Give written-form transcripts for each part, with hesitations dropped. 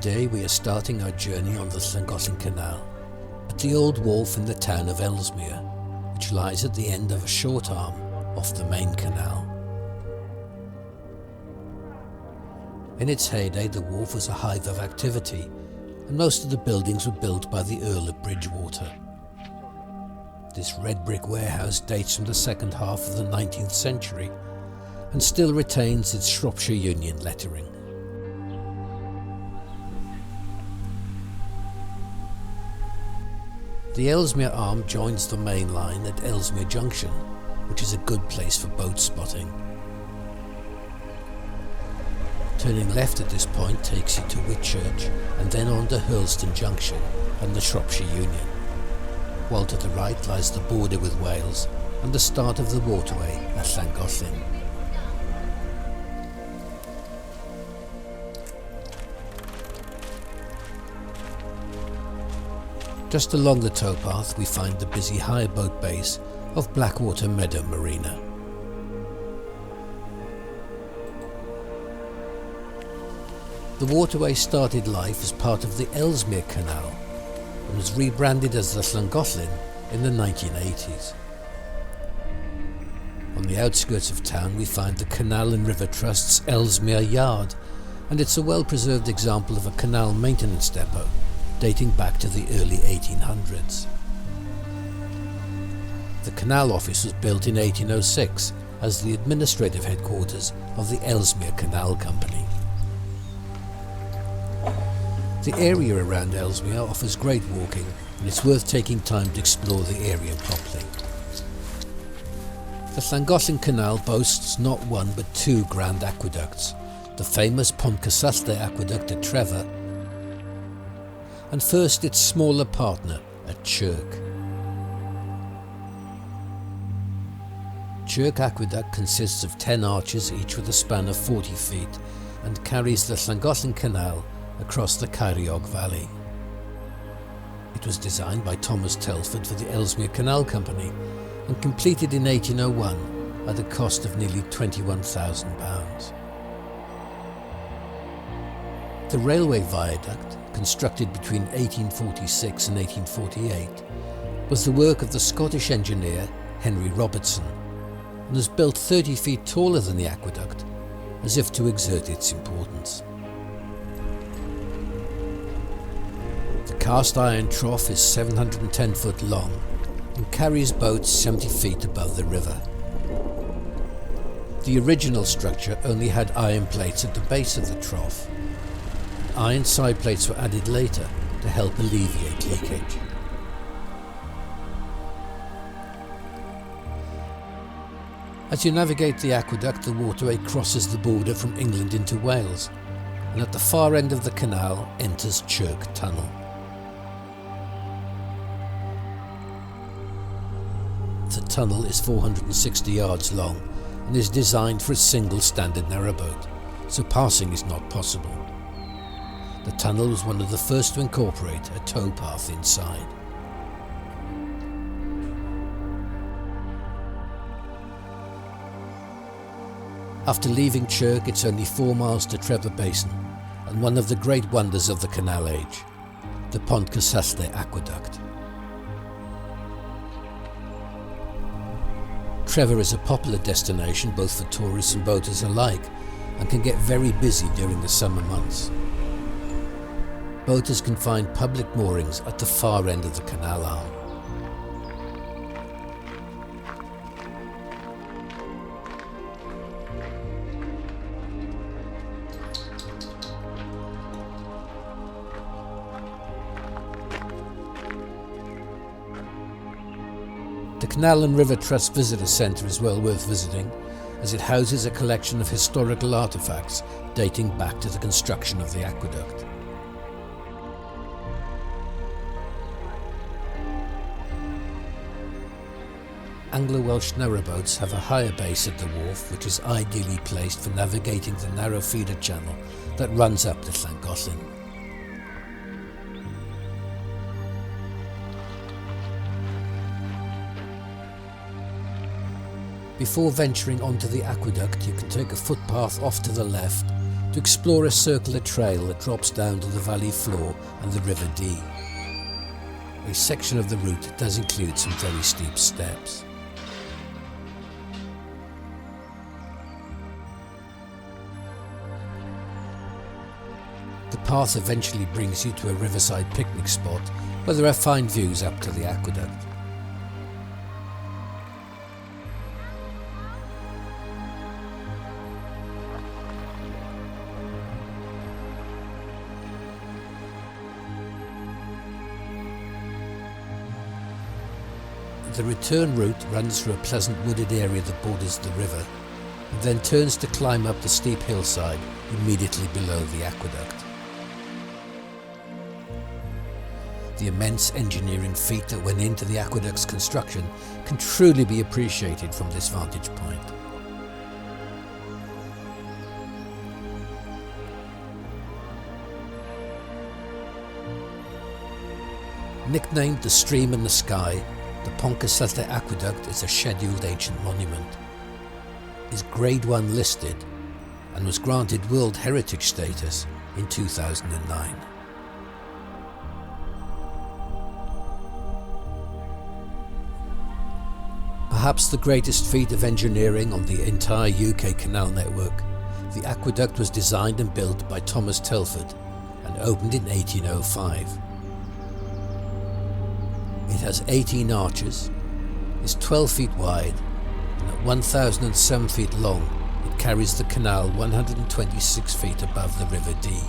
Today we are starting our journey on the LLangollen Canal at the old wharf in the town of Ellesmere, which lies at the end of a short arm off the main canal. In its heyday, the wharf was a hive of activity, and most of the buildings were built by the Earl of Bridgewater. This red brick warehouse dates from the second half of the 19th century and still retains its Shropshire Union lettering. The Ellesmere arm joins the main line at Ellesmere Junction, which is a good place for boat spotting. Turning left at this point takes you to Whitchurch and then on to Hurlston Junction and the Shropshire Union, while to the right lies the border with Wales and the start of the waterway at LLangollen. Just along the towpath we find the busy hire boat base of Blackwater Meadow Marina. The waterway started life as part of the Ellesmere Canal and was rebranded as the LLangollen in the 1980s. On the outskirts of town we find the Canal and River Trust's Ellesmere Yard, and it's a well-preserved example of a canal maintenance depot dating back to the early 1800s. The canal office was built in 1806 as the administrative headquarters of the Ellesmere Canal Company. The area around Ellesmere offers great walking, and it's worth taking time to explore the area properly. The LLangollen Canal boasts not one but two grand aqueducts, the famous Poncysyllte Aqueduct at Trevor, and first its smaller partner at Chirk. Chirk Aqueduct consists of 10 arches, each with a span of 40 feet, and carries the LLangollen Canal across the Chirk Valley. It was designed by Thomas Telford for the Ellesmere Canal Company and completed in 1801 at a cost of nearly £21,000. The railway viaduct, constructed between 1846 and 1848, was the work of the Scottish engineer Henry Robertson and was built 30 feet taller than the aqueduct, as if to exert its importance. The cast iron trough is 710 foot long and carries boats 70 feet above the river. The original structure only had iron plates at the base of the trough. Iron side plates were added later to help alleviate leakage. As you navigate the aqueduct, the waterway crosses the border from England into Wales, and at the far end of the canal enters Chirk Tunnel. The tunnel is 460 yards long and is designed for a single standard narrowboat, so passing is not possible. The tunnel was one of the first to incorporate a towpath inside. After leaving Chirk, it's only 4 miles to Trevor Basin and one of the great wonders of the canal age, the Poncaste Aqueduct. Trevor is a popular destination both for tourists and boaters alike and can get very busy during the summer months. Boaters can find public moorings at the far end of the canal arm. The Canal and River Trust Visitor Centre is well worth visiting, as it houses a collection of historical artefacts dating back to the construction of the aqueduct. Anglo-Welsh narrowboats have a higher base at the wharf, which is ideally placed for navigating the narrow feeder channel that runs up the LLangollen. Before venturing onto the aqueduct, you can take a footpath off to the left to explore a circular trail that drops down to the valley floor and the River Dee. A section of the route does include some very steep steps. The path eventually brings you to a riverside picnic spot where there are fine views up to the aqueduct. The return route runs through a pleasant wooded area that borders the river, and then turns to climb up the steep hillside immediately below the aqueduct. The immense engineering feat that went into the aqueduct's construction can truly be appreciated from this vantage point. Nicknamed the Stream in the Sky, the Poncaste Aqueduct is a scheduled ancient monument, is Grade 1 listed, and was granted World Heritage status in 2009. Perhaps the greatest feat of engineering on the entire UK canal network, the aqueduct was designed and built by Thomas Telford and opened in 1805. It has 18 arches, is 12 feet wide, and at 1,007 feet long, it carries the canal 126 feet above the River Dee,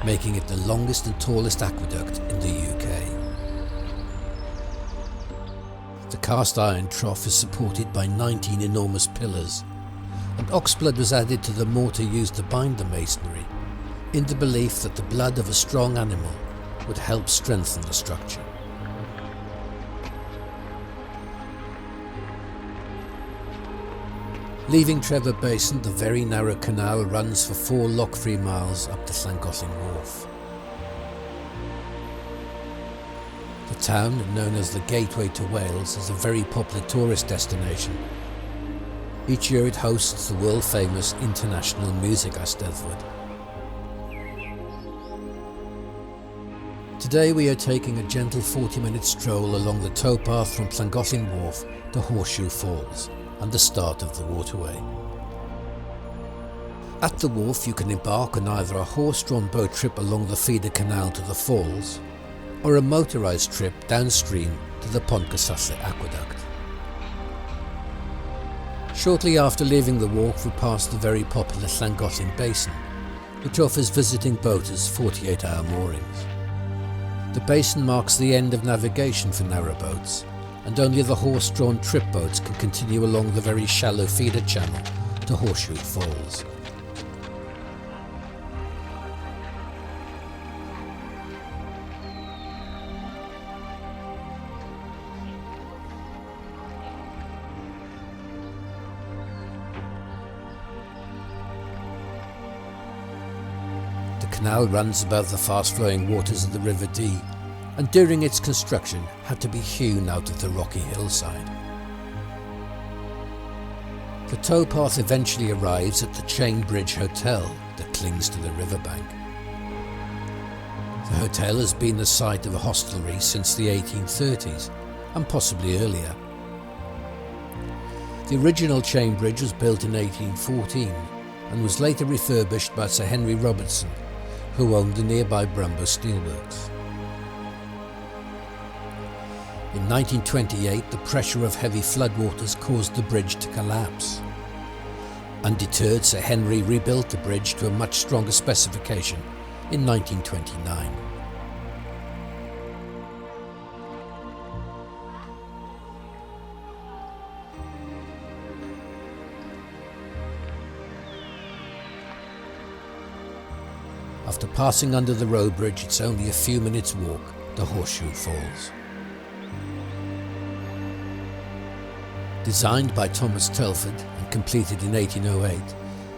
making it the longest and tallest aqueduct in the UK. The cast iron trough is supported by 19 enormous pillars, and oxblood was added to the mortar used to bind the masonry, in the belief that the blood of a strong animal would help strengthen the structure. Leaving Trevor Basin, the very narrow canal runs for 4 lock-free miles up to Llangollen Wharf. The town, known as the Gateway to Wales, is a very popular tourist destination. Each year it hosts the world-famous International Music Eisteddfod. Today we are taking a gentle 40-minute stroll along the towpath from Llangollen Wharf to Horseshoe Falls and the start of the waterway. At the wharf you can embark on either a horse-drawn boat trip along the feeder canal to the falls, or a motorised trip downstream to the Poncaste Aqueduct. Shortly after leaving the wharf we pass the very popular Llangollen Basin, which offers visiting boaters 48-hour moorings. The basin marks the end of navigation for narrowboats, and only the horse-drawn trip boats can continue along the very shallow feeder channel to Horseshoe Falls. The canal runs above the fast-flowing waters of the River Dee, and during its construction had to be hewn out of the rocky hillside. The towpath eventually arrives at the Chain Bridge Hotel that clings to the riverbank. The hotel has been the site of a hostelry since the 1830s, and possibly earlier. The original Chain Bridge was built in 1814 and was later refurbished by Sir Henry Robertson, who owned the nearby Brumbo Steelworks. In 1928, the pressure of heavy floodwaters caused the bridge to collapse. Undeterred, Sir Henry rebuilt the bridge to a much stronger specification in 1929. After passing under the road bridge, it's only a few minutes' walk to Horseshoe Falls. Designed by Thomas Telford and completed in 1808,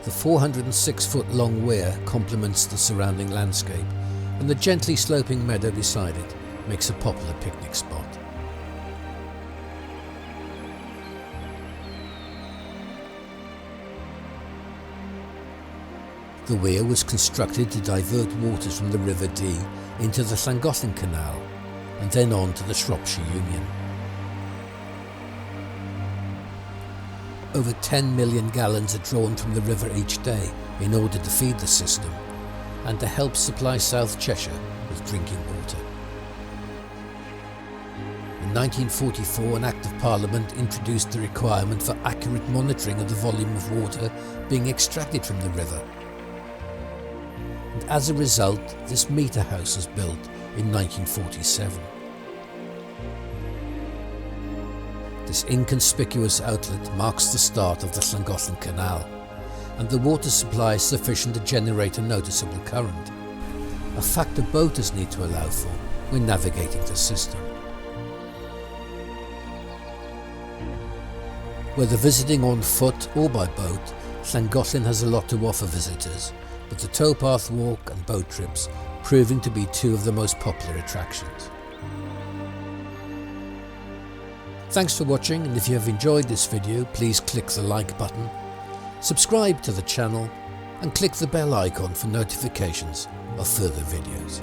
the 406-foot-long weir complements the surrounding landscape, and the gently sloping meadow beside it makes a popular picnic spot. The weir was constructed to divert waters from the River Dee into the LLangollen Canal and then on to the Shropshire Union. Over 10 million gallons are drawn from the river each day in order to feed the system and to help supply South Cheshire with drinking water. In 1944, an Act of Parliament introduced the requirement for accurate monitoring of the volume of water being extracted from the river. And as a result, this meter house was built in 1947. This inconspicuous outlet marks the start of the LLangollen Canal, and the water supply is sufficient to generate a noticeable current, a factor boaters need to allow for when navigating the system. Whether visiting on foot or by boat, LLangollen has a lot to offer visitors, with the towpath walk and boat trips proving to be two of the most popular attractions. Thanks for watching, and if you have enjoyed this video, please click the like button, subscribe to the channel and click the bell icon for notifications of further videos.